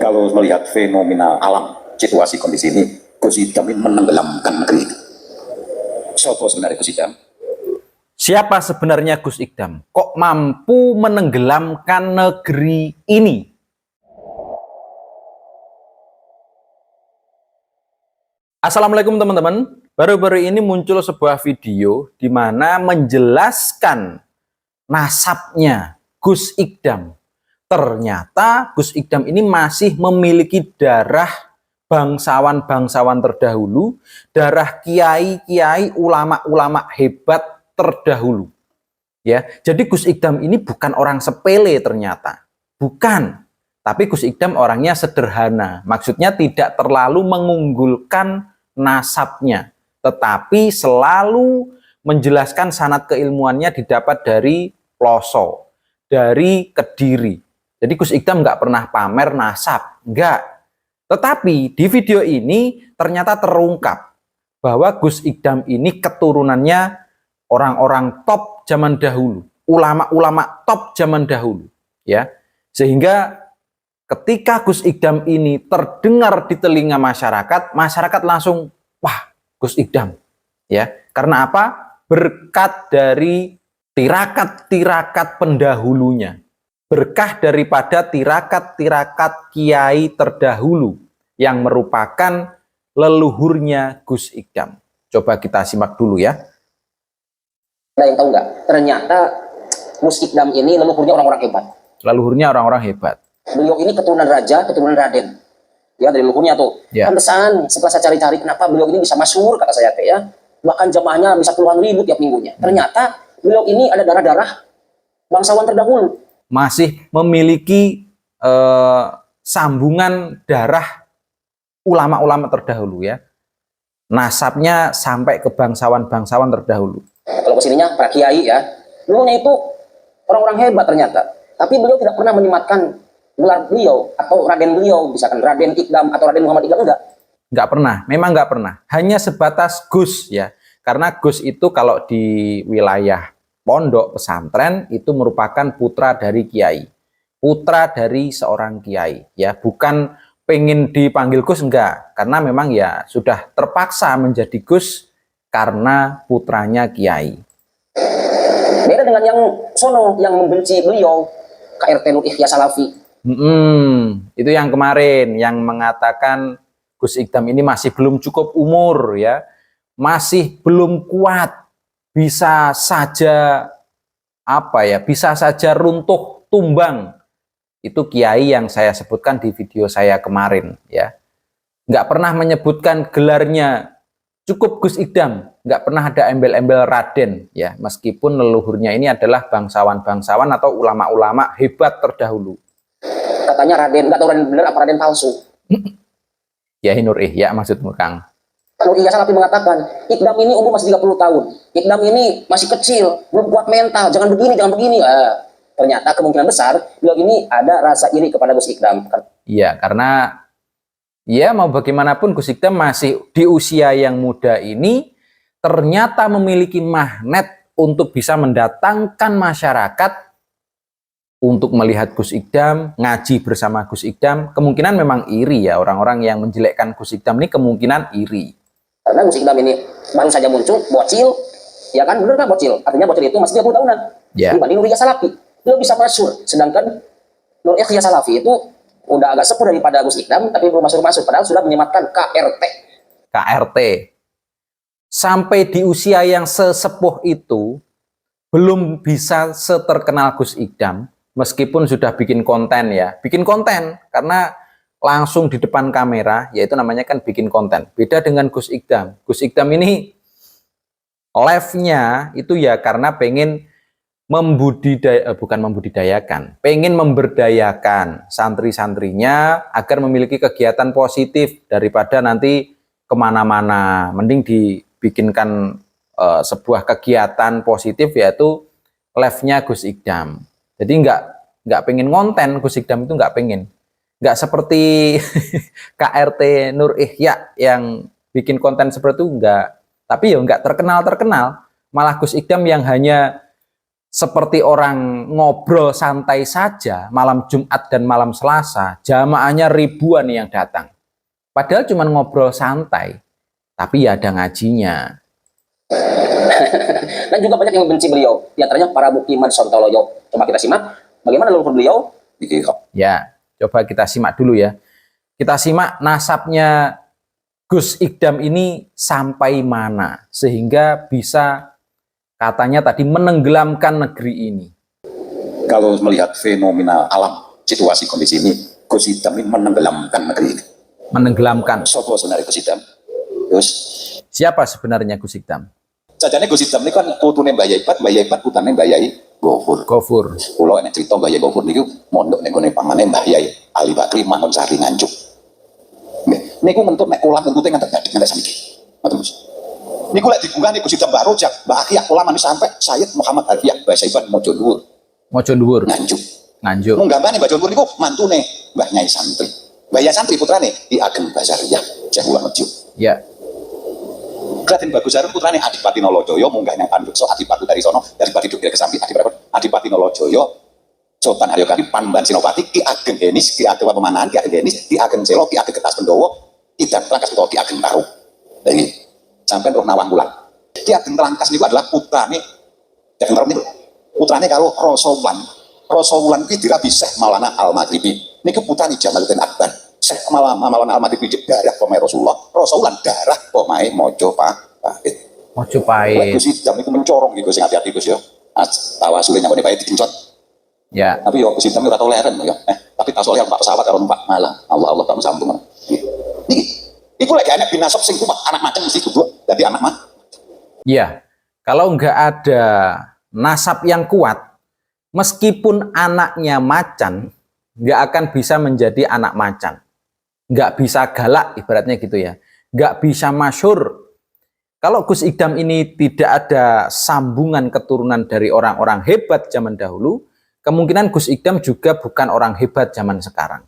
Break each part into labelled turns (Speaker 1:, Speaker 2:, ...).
Speaker 1: Kalau melihat fenomena alam, situasi kondisi ini, Gus Idam ini menenggelamkan negeri ini. Siapa sebenarnya Gus Idam?
Speaker 2: Siapa sebenarnya Gus Idam? Kok mampu menenggelamkan negeri ini? Assalamualaikum teman-teman. Baru-baru ini muncul sebuah video di mana menjelaskan nasabnya Gus Idam. Ternyata Gus Idam ini masih memiliki darah bangsawan-bangsawan terdahulu, darah kiai-kiai, ulama-ulama hebat terdahulu. Ya, jadi Gus Idam ini bukan orang sepele ternyata. Bukan. Tapi Gus Idam orangnya sederhana. Maksudnya tidak terlalu mengunggulkan nasabnya, tetapi selalu menjelaskan sanad keilmuannya didapat dari Ploso, dari Kediri. Jadi Gus Idam nggak pernah pamer nasab, nggak. Tetapi di video ini ternyata terungkap bahwa Gus Idam ini keturunannya orang-orang top zaman dahulu, ulama-ulama top zaman dahulu, ya. Sehingga ketika Gus Idam ini terdengar di telinga masyarakat, masyarakat langsung, wah, Gus Idam, ya. Karena apa? Berkat dari tirakat-tirakat pendahulunya. Berkah daripada tirakat-tirakat kiai terdahulu yang merupakan leluhurnya Gus Idam. Coba kita simak dulu ya.
Speaker 3: Ada yang tahu nggak? Ternyata Gus Idam ini leluhurnya orang-orang hebat.
Speaker 2: Leluhurnya orang-orang hebat.
Speaker 3: Beliau ini keturunan raja, keturunan raden. Ya, dari leluhurnya tuh.
Speaker 2: Ya.
Speaker 3: Pantesan setelah saya cari-cari kenapa beliau ini bisa masyhur, kata saya teh ya. Bahkan jamaahnya bisa puluhan ribu tiap minggunya. Ternyata beliau ini ada darah-darah bangsawan terdahulu.
Speaker 2: Masih memiliki sambungan darah ulama-ulama terdahulu ya. Nasabnya sampai ke bangsawan-bangsawan terdahulu.
Speaker 3: Kalau kesininya para kiai ya, dulunya itu orang-orang hebat ternyata. Tapi beliau tidak pernah menyematkan gelar beliau atau raden beliau, misalkan Raden Idam atau Raden Muhammad Idam, enggak.
Speaker 2: Nggak pernah, memang nggak pernah. Hanya sebatas Gus ya. Karena Gus itu kalau di wilayah pondok pesantren itu merupakan putra dari kiai. Putra dari seorang kiai ya, bukan pengen dipanggil Gus, enggak. Karena memang ya sudah terpaksa menjadi Gus karena putranya kiai.
Speaker 3: Beda dengan yang sono yang membenci beliau, KRT Nur Ihya Salafi.
Speaker 2: Itu yang kemarin yang mengatakan Gus Idam ini masih belum cukup umur ya, masih belum kuat, bisa saja bisa saja runtuh tumbang. Itu kiai yang saya sebutkan di video saya kemarin ya. Nggak pernah menyebutkan gelarnya, cukup Gus Idam, nggak pernah ada embel-embel Raden ya, meskipun leluhurnya ini adalah bangsawan-bangsawan atau ulama-ulama hebat terdahulu.
Speaker 3: Katanya Raden, nggak tahu Raden benar apa Raden palsu.
Speaker 2: Ya Nur Ihya maksudmu Kang.
Speaker 3: Nur Ihya Salafi mengatakan, Idam ini umur masih 30 tahun. Idam ini masih kecil, belum kuat mental, jangan begini, jangan begini. Ternyata kemungkinan besar beliau ini ada rasa iri kepada Gus Idam.
Speaker 2: Iya, karena ya mau bagaimanapun Gus Idam masih di usia yang muda ini ternyata memiliki magnet untuk bisa mendatangkan masyarakat untuk melihat Gus Idam, ngaji bersama Gus Idam. Kemungkinan memang iri ya, orang-orang yang menjelekkan Gus Idam ini kemungkinan iri.
Speaker 3: Karena Gus Idam ini baru saja muncul, bocil, ya kan, benar kan bocil? Artinya bocil itu masih 30 tahunan.
Speaker 2: Ya.
Speaker 3: Dibanding Nur Ihya Salafi, beliau bisa masyhur. Sedangkan Nur Ihya Salafi itu udah agak sepuh daripada Gus Idam, tapi belum masuk-masuk. Padahal sudah menyematkan KRT.
Speaker 2: KRT. Sampai di usia yang sesepuh itu, belum bisa seterkenal Gus Idam, meskipun sudah bikin konten ya. Bikin konten, karena langsung di depan kamera, yaitu namanya kan bikin konten. Beda dengan Gus Idam. Gus Idam ini live-nya itu ya karena pengen pengen memberdayakan santri-santrinya agar memiliki kegiatan positif daripada nanti kemana-mana. Mending dibikinkan sebuah kegiatan positif yaitu live-nya Gus Idam. Jadi nggak pengen konten, Gus Idam itu nggak pengen. Nggak seperti KRT Nur Ihya yang bikin konten seperti itu, enggak. Tapi ya nggak terkenal. Malah Gus Idam yang hanya seperti orang ngobrol santai saja malam Jumat dan malam Selasa, jamaahnya ribuan yang datang. Padahal cuma ngobrol santai, tapi ya ada ngajinya.
Speaker 3: Dan juga banyak yang membenci beliau, di antaranya para Bukiman Sontoloyo. Coba kita simak bagaimana leluhur beliau.
Speaker 2: Ya, coba kita simak dulu ya. Kita simak nasabnya Gus Ikdam ini sampai mana sehingga bisa katanya tadi menenggelamkan negeri ini.
Speaker 1: Kalau melihat fenomena alam, situasi kondisi ini, Gus Idam ini menenggelamkan negeri ini.
Speaker 2: Menenggelamkan.
Speaker 1: Sopo sebenarnya Gus Idam? Terus
Speaker 2: Siapa sebenarnya Gus Ikdam?
Speaker 1: sajane Gus Idam ini kan putune Mbah Yaipat putane Mbah Yai Gofur.
Speaker 2: Gofur.
Speaker 1: Kula enek cerita Mbah Yai Gofur niku mondok ning gone pamane Mbah Yai Ali Bakri Mangun Sari Nganjuk. Nggih, niku mentut nek kula mentute ngantek-ngantek ngantek saniki. Ngoten Gus. Niku lek dibungani Gus Idam Mbah Rojak, Mbah Akyah kula manis sampai Sayyid Muhammad Aliyah Mbah Saiban Mojo Dhuwur.
Speaker 2: Mojo Dhuwur.
Speaker 1: Nganjuk.
Speaker 2: Nganjuk.
Speaker 1: Mung gambane Mbah Dhuwur niku mantune Mbah Nyai Santri. Mbah Nyai Santri putrane Ki Ageng Basariyah, Syekh Ulah Medio.
Speaker 2: Ya.
Speaker 1: Raden Bagus Harum putrane Adipati Nolojoyo munggah nang Pandukso Adipati dari sono Adipati Dukir kesambi Adipati Nolojoyo Sultan Haryokati Panembahan Senopati Ki Ageng Henis Ki Ageng Pemanahan Ki Ageng Henis Ki Ageng Selo Ki Ageng Kertas Pendowo Ki Ageng Telangkas Ki Ageng Taruh. Lah ini sampai roh Nawang Wulan. Ki Ageng Telangkas niku adalah putrane Ki Ageng Taruh niku putrane karo Rasa Wulan. Rasa Wulan kuwi dirabi Syekh Maulana Al-Maghribi. Niku putrane Jamaluddin Akbar. Syekh Maulana Al-Maghribi darah pemae Rasulullah. Rasa Wulan darah pemae Mojopahit.
Speaker 2: Mojopahit.
Speaker 1: Gus Idam niku mencorong gitu sing hati-hati Gus ya. Tawasule nyambone bae digencot.
Speaker 2: Ya.
Speaker 1: Tapi yo Gus Idam ora tau leren ya. Tapi tak soalnya numpak pesawat karo numpak malah. Allah tak sambung. Niki iku lek enek binasab sing kuat anak macam mesti kudu dadi anak mah.
Speaker 2: Iya. Kalau nggak ada nasab yang kuat, meskipun anaknya macan, nggak akan bisa menjadi anak macan. Nggak bisa galak, ibaratnya gitu ya. Nggak bisa masyhur. Kalau Gus Idam ini tidak ada sambungan keturunan dari orang-orang hebat zaman dahulu, kemungkinan Gus Idam juga bukan orang hebat zaman sekarang.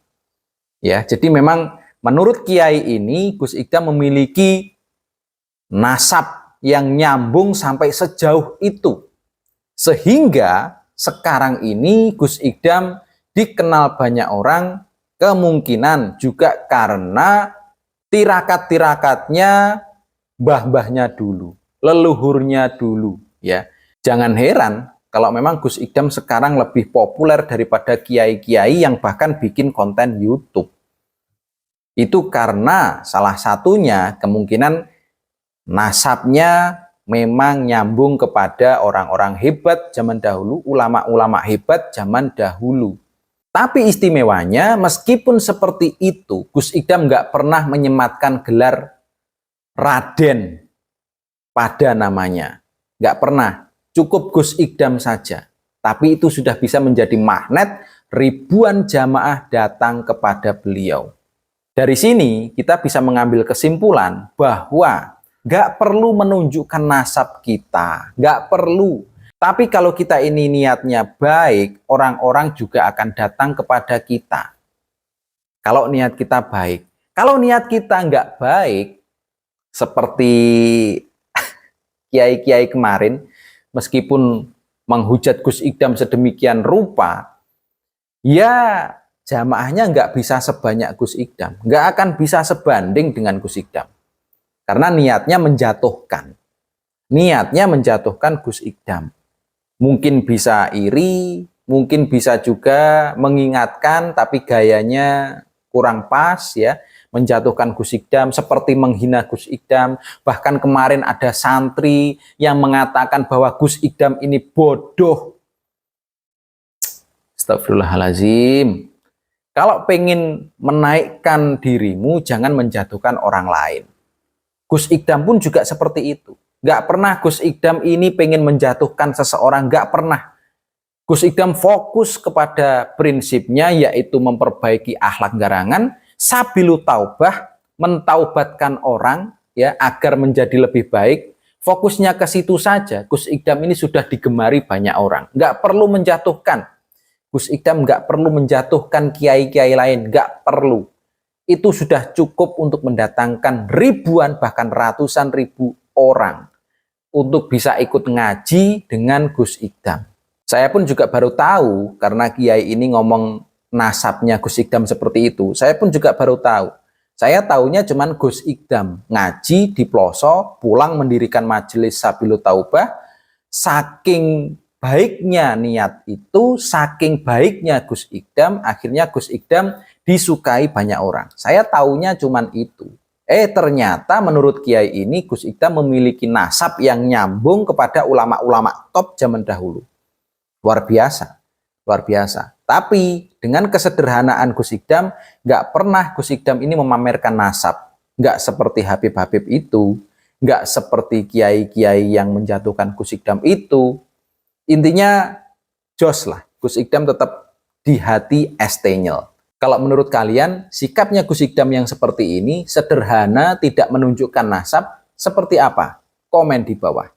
Speaker 2: Ya, jadi memang menurut Kiai ini Gus Idam memiliki nasab yang nyambung sampai sejauh itu. Sehingga sekarang ini Gus Idam dikenal banyak orang, kemungkinan juga karena tirakat-tirakatnya mbah-mbahnya dulu, leluhurnya dulu, ya. Jangan heran kalau memang Gus Idam sekarang lebih populer daripada kiai-kiai yang bahkan bikin konten YouTube. Itu karena salah satunya kemungkinan nasabnya memang nyambung kepada orang-orang hebat zaman dahulu, ulama-ulama hebat zaman dahulu. Tapi istimewanya, meskipun seperti itu, Gus Idam nggak pernah menyematkan gelar Raden pada namanya. Nggak pernah. Cukup Gus Idam saja. Tapi itu sudah bisa menjadi magnet ribuan jamaah datang kepada beliau. Dari sini kita bisa mengambil kesimpulan bahwa nggak perlu menunjukkan nasab kita. Nggak perlu. Tapi kalau kita ini niatnya baik, orang-orang juga akan datang kepada kita. Kalau niat kita baik. Kalau niat kita nggak baik, seperti kiai-kiai kemarin, meskipun menghujat Gus Idam sedemikian rupa, ya jamaahnya nggak bisa sebanyak Gus Idam. Nggak akan bisa sebanding dengan Gus Idam. Karena niatnya menjatuhkan. Niatnya menjatuhkan Gus Idam. Mungkin bisa iri, mungkin bisa juga mengingatkan, tapi gayanya kurang pas ya, menjatuhkan Gus Idam, seperti menghina Gus Idam. Bahkan kemarin ada santri yang mengatakan bahwa Gus Idam ini bodoh. Astagfirullahaladzim. Kalau pengen menaikkan dirimu, jangan menjatuhkan orang lain. Gus Idam pun juga seperti itu. Gak pernah Gus Idam ini pengen menjatuhkan seseorang, gak pernah. Gus Idam fokus kepada prinsipnya, yaitu memperbaiki akhlak garangan, sabilu taubah, mentaubatkan orang ya agar menjadi lebih baik. Fokusnya ke situ saja. Gus Idam ini sudah digemari banyak orang. Gak perlu menjatuhkan. Gus Idam gak perlu menjatuhkan kiai-kiai lain, gak perlu. Itu sudah cukup untuk mendatangkan ribuan bahkan ratusan ribu orang untuk bisa ikut ngaji dengan Gus Idam. Saya pun juga baru tahu karena Kiai ini ngomong nasabnya Gus Ikdam seperti itu. Saya pun juga baru tahu. Saya taunya cuman Gus Ikdam ngaji di Ploso, pulang mendirikan majelis Sabilut Taubah. Saking baiknya niat itu, saking baiknya Gus Ikdam, akhirnya Gus Ikdam disukai banyak orang. Saya taunya cuman itu. Ternyata menurut Kiai ini Gus Ikdam memiliki nasab yang nyambung kepada ulama-ulama top zaman dahulu. Luar biasa, luar biasa. Tapi dengan kesederhanaan Gus Ikdam, nggak pernah Gus Ikdam ini memamerkan nasab. Nggak seperti Habib-Habib itu, nggak seperti kiai-kiai yang menjatuhkan Gus Ikdam itu. Intinya, jos lah, Gus Ikdam tetap di hati estenyel. Kalau menurut kalian, sikapnya Gus Ikdam yang seperti ini, sederhana, tidak menunjukkan nasab, seperti apa? Komen di bawah.